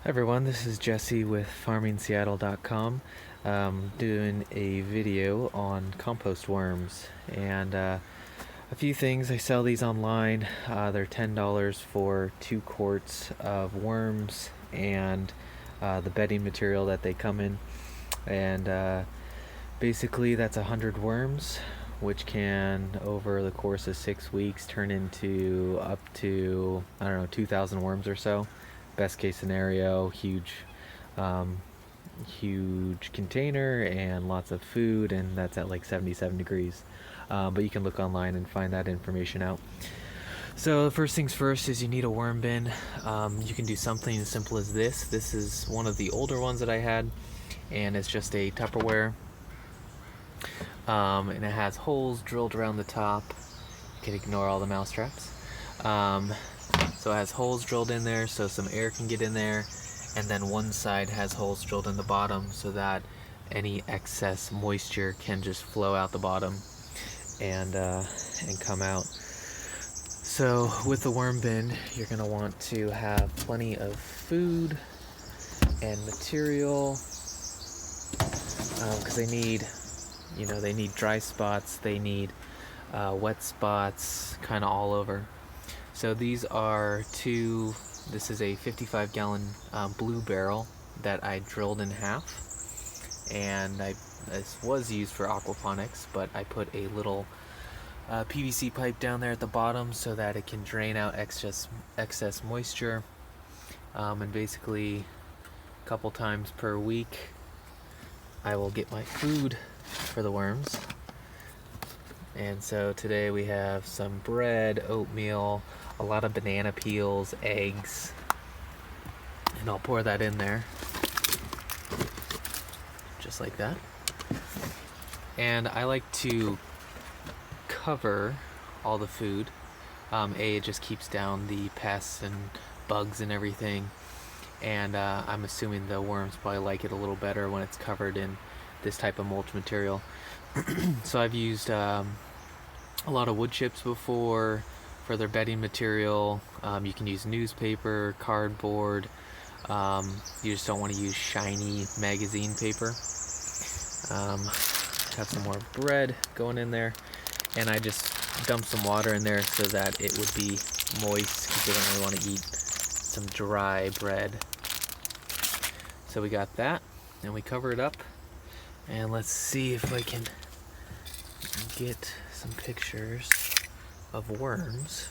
Hi everyone, this is Jesse with farmingseattle.com, doing a video on compost worms and a few things. I sell these online. They're $10 for 2 quarts of worms and the bedding material that they come in, and basically that's 100 worms, which can over the course of 6 weeks turn into up to, I don't know, 2,000 worms or so. Best case scenario, huge container and lots of food, and that's at like 77 degrees. But you can look online and find that information out. So the first things first is you need a worm bin. You can do something as simple as this. This is one of the older ones that I had, and it's just a Tupperware. And it has holes drilled around the top. You can ignore all the mouse traps. So it has holes drilled in there so some air can get in there, and then one side has holes drilled in the bottom so that any excess moisture can just flow out the bottom and come out. So with the worm bin, you're going to want to have plenty of food and material, because they need dry spots, they need wet spots, kind of all over. So these are this is a 55-gallon blue barrel that I drilled in half, and this was used for aquaponics, but I put a little PVC pipe down there at the bottom so that it can drain out excess moisture, and basically a couple times per week I will get my food for the worms. And so today we have some bread, oatmeal, a lot of banana peels, eggs, and I'll pour that in there just like that. And I like to cover all the food. It just keeps down the pests and bugs and everything, and I'm assuming the worms probably like it a little better when it's covered in this type of mulch material. So I've used a lot of wood chips before for their bedding material. You can use newspaper, cardboard. You just don't want to use shiny magazine paper. Have some more bread going in there, and I just dumped some water in there so that it would be moist, because they don't really want to eat some dry bread. So we got that, and we cover it up, and let's see if I can get some pictures of worms.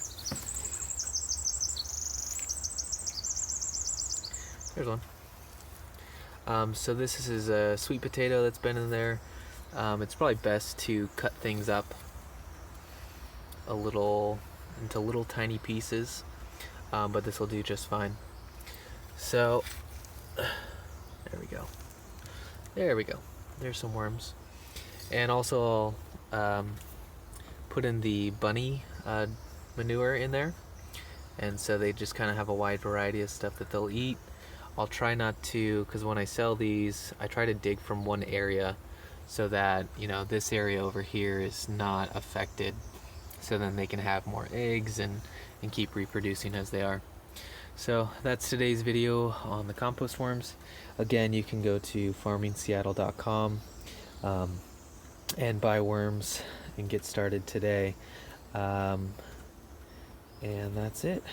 There's one. So this is a sweet potato that's been in there. It's probably best to cut things up into little tiny pieces, but this will do just fine. So there we go. There's some worms. And also I'll put in the bunny manure in there, and so they just kind of have a wide variety of stuff that they'll eat. I'll try not to, because when I sell these, I try to dig from one area so that, this area over here is not affected, so then they can have more eggs and keep reproducing as they are. So that's today's video on the compost worms. Again, you can go to farmingseattle.com and buy worms and get started today. And that's it.